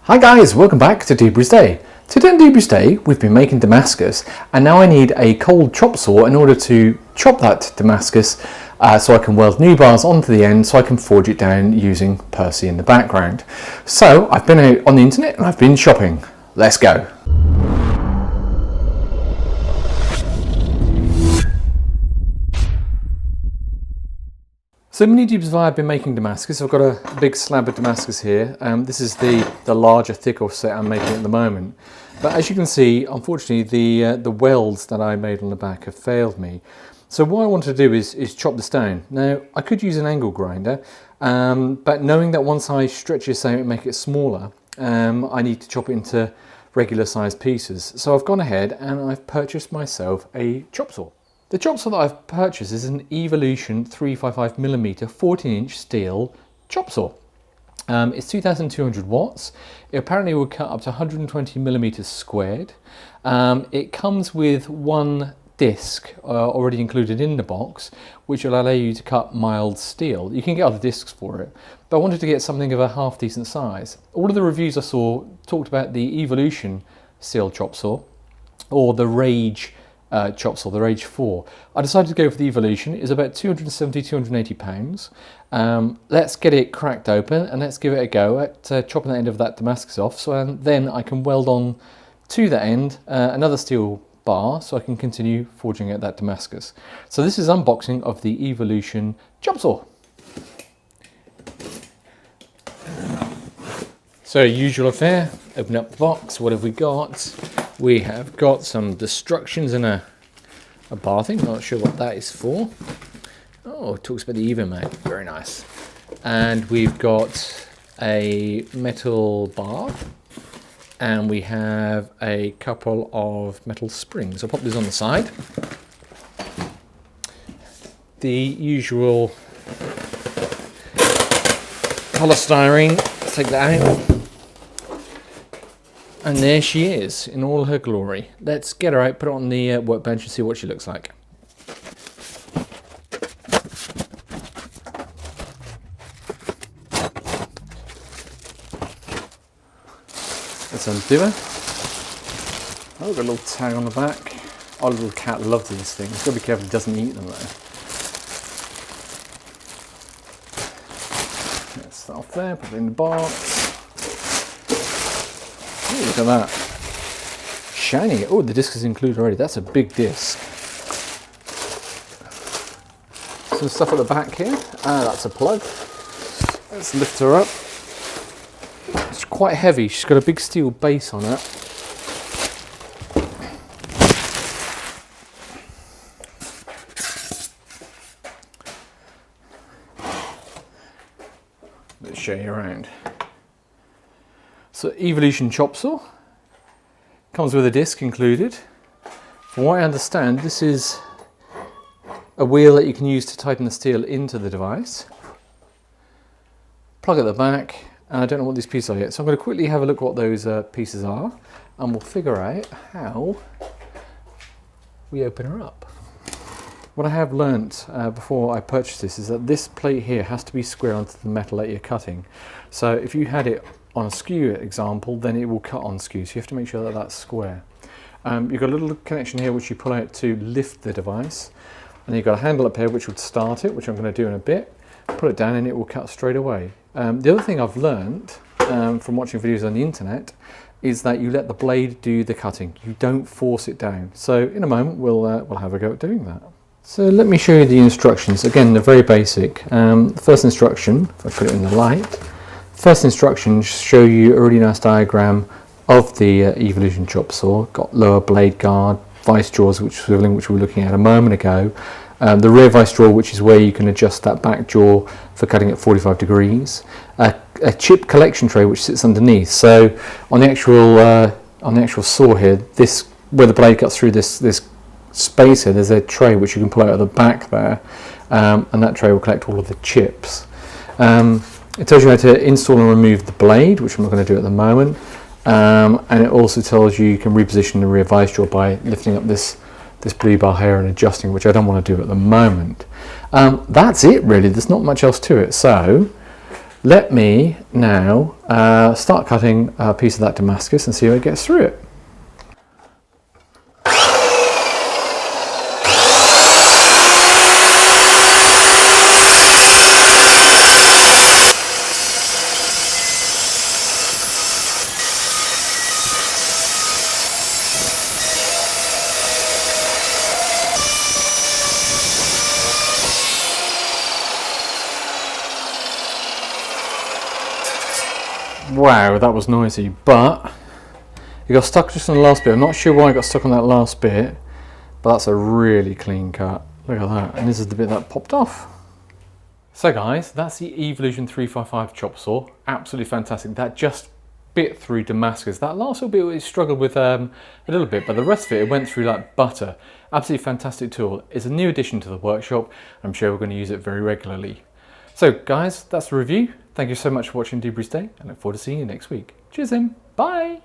Hi guys, welcome back to Doobrey's Day. Today on Doobrey's Day we've been making Damascus, and now I need a cold chop saw in order to chop that Damascus so I can weld new bars onto the end so I can forge it down using Percy in the background. So I've been out on the internet and I've been shopping. Let's go. So many Doobs I've been making Damascus. I've got a big slab of Damascus here. This is the larger, thicker set I'm making at the moment. But as you can see, unfortunately, the welds that I made on the back have failed me. So what I want to do is chop this down. Now, I could use an angle grinder, but knowing that once I stretch this out and make it smaller, I need to chop it into regular sized pieces. So I've gone ahead and I've purchased myself a chop saw. The chop saw that I've purchased is an EVOSaw355mm 14-inch steel chop saw. It's 2,200 watts. It apparently will cut up to 120mm squared. It comes with one disc already included in the box, which will allow you to cut mild steel. You can get other discs for it, but I wanted to get something of a half decent size. All of the reviews I saw talked about the Evolution steel chop saw or the Rage chop saw, the Rage 4. I decided to go for the Evolution. It's about 270–280 pounds. Let's get it cracked open and let's give it a go at chopping the end of that Damascus off, so then I can weld on to the end another steel bar so I can continue forging out that Damascus. So this is unboxing of the Evolution chop saw. So usual affair, open up the box. What have we got? We have got some destructions in a bar thing, not sure what that is for. Oh, it talks about the EVOMag, very nice. And we've got a metal bar, and we have a couple of metal springs. I'll pop these on the side. The usual polystyrene, let's take that out. And there she is in all her glory. Let's get her out, put her on the workbench and see what she looks like. Let's undo her. Oh, got a little tag on the back. Our little cat loves these things. Got to be careful he doesn't eat them though. Let's start off there, put it in the box. Ooh, look at that. Shiny. Oh, the disc is included already. That's a big disc. Some stuff at the back here. That's a plug. Let's lift her up. It's quite heavy. She's got a big steel base on it. Let's show you around. So Evolution chop saw comes with a disc included. From what I understand, this is a wheel that you can use to tighten the steel into the device. Plug at the back, and I don't know what these pieces are yet, so I'm going to quickly have a look what those pieces are, and we'll figure out how we open her up. What I have learnt before I purchased this is that this plate here has to be square onto the metal that you're cutting. So if you had it on a skew example, then it will cut on skew, so you have to make sure that that's square. You've got a little connection here which you pull out to lift the device, and you've got a handle up here which would start it, which I'm going to do in a bit. Put it down and it will cut straight away. The other thing I've learned from watching videos on the internet is that you let the blade do the cutting. You don't force it down. So in a moment we'll have a go at doing that. So let me show you the instructions. Again, they're very basic. The first instruction, if I put it in the light, first instructions show you a really nice diagram of the Evolution chop saw. Got lower blade guard, vice jaws which we were looking at a moment ago. The rear vice jaw, which is where you can adjust that back jaw for cutting at 45 degrees. A chip collection tray which sits underneath. So on the actual saw here, this where the blade cuts through this space here, there's a tray which you can pull out of the back there, and that tray will collect all of the chips. It tells you how to install and remove the blade, which I'm not going to do at the moment, and it also tells you can reposition the rear vice jaw by lifting up this blue bar here and adjusting, which I don't want to do at the moment. That's it really, there's not much else to it. So Let me now start cutting a piece of that Damascus and see how it gets through it. Wow, that was noisy, but it got stuck just on the last bit. I'm not sure why I got stuck on that last bit, but that's a really clean cut. Look at that, and this is the bit that popped off. So guys, that's the EVOSaw355 chop saw. Absolutely fantastic. That just bit through Damascus. That last little bit we struggled with a little bit, but the rest of it went through like butter. Absolutely fantastic tool. It's a new addition to the workshop. I'm sure we're going to use it very regularly. So guys, that's the review. Thank you so much for watching Doobrey's Day. I look forward to seeing you next week. Cheers then. Bye.